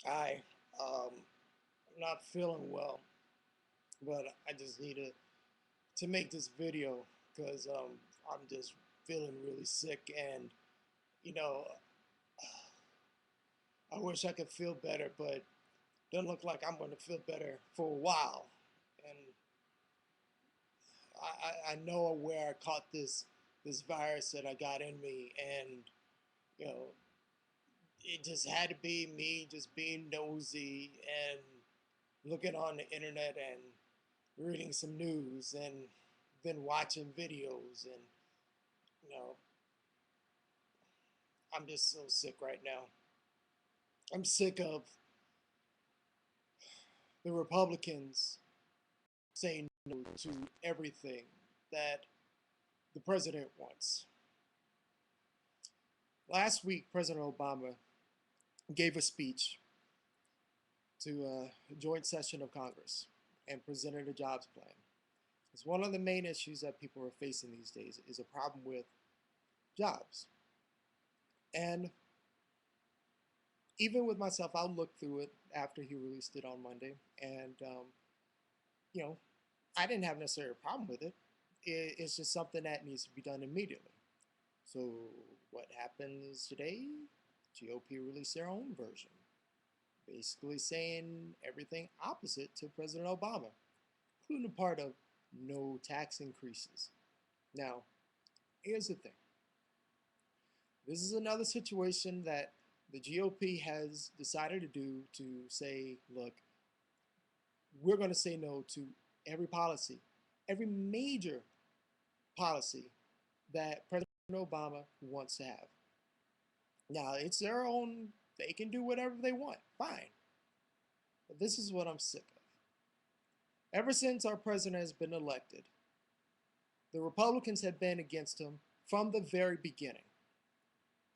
I I'm not feeling well, but I just need to make this video because I'm just feeling really sick, and you know I wish I could feel better, but doesn't look like I'm going to feel better for a while. And I know where I caught this virus that I got in me, and you know it just had to be me just being nosy and looking on the internet and reading some news and then watching videos. And you know I'm just so sick right now. I'm sick of the Republicans saying no to everything that the president wants. Last week, President Obama gave a speech to a joint session of Congress and presented a jobs plan. It's one of the main issues that people are facing these days is a problem with jobs. And even with myself, I'll look through it after he released it on Monday, and you know, I didn't have necessarily a problem with it. It's just something that needs to be done immediately. So what happens today? GOP released their own version, basically saying everything opposite to President Obama, including the part of no tax increases. Now, here's the thing. This is another situation that the GOP has decided to do to say, look, we're going to say no to every policy, every major policy that President Obama wants to have. Now, it's their own, they can do whatever they want, fine. But this is what I'm sick of. Ever since our president has been elected, the Republicans have been against him from the very beginning.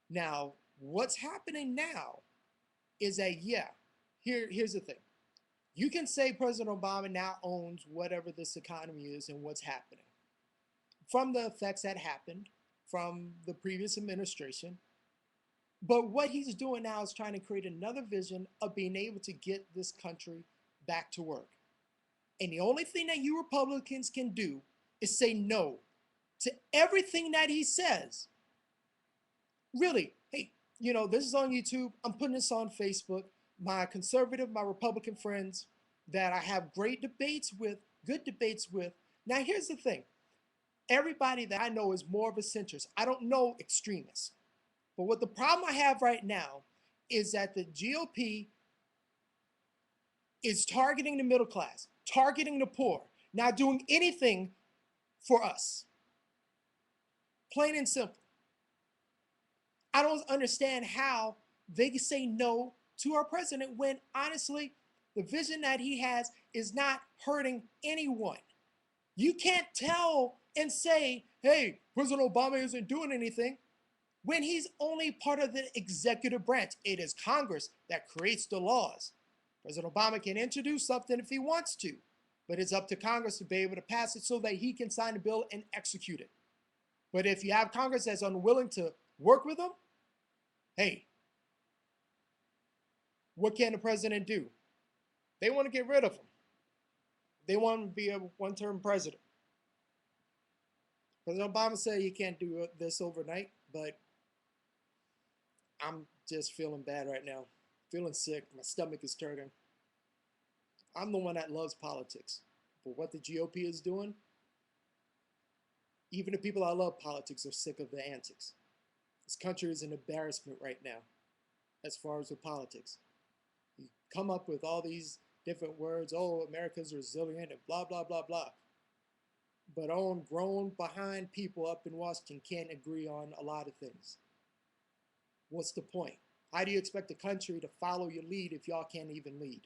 Now, what's happening now is that, yeah, here's the thing. You can say President Obama now owns whatever this economy is and what's happening from the effects that happened from the previous administration. But what he's doing now is trying to create another vision of being able to get this country back to work. And the only thing that you Republicans can do is say no to everything that he says. Really, hey, this is on YouTube. I'm putting this on Facebook. My conservative, my Republican friends that I have great debates with, good debates with. Now, here's the thing. Everybody that I know is more of a centrist. I don't know extremists. But what the problem I have right now is that the GOP is targeting the middle class, targeting the poor, not doing anything for us. Plain and simple. I don't understand how they can say no to our president when, honestly, the vision that he has is not hurting anyone. You can't tell and say, hey, President Obama isn't doing anything when he's only part of the executive branch. It is Congress that creates the laws. President Obama can introduce something if he wants to, but it's up to Congress to be able to pass it so that he can sign the bill and execute it. But if you have Congress that's unwilling to work with him, hey, what can the president do? They want to get rid of him. They want him to be a one-term president. President Obama said he can't do this overnight, but I'm just feeling bad right now. Feeling sick. My stomach is turning. I'm the one that loves politics. But what the GOP is doing, even the people that love politics are sick of the antics. This country is an embarrassment right now as far as with politics. You come up with all these different words, oh, America's resilient and blah, blah, blah, blah. But on grown behind people up in Washington can't agree on a lot of things. What's the point? How do you expect the country to follow your lead if y'all can't even lead?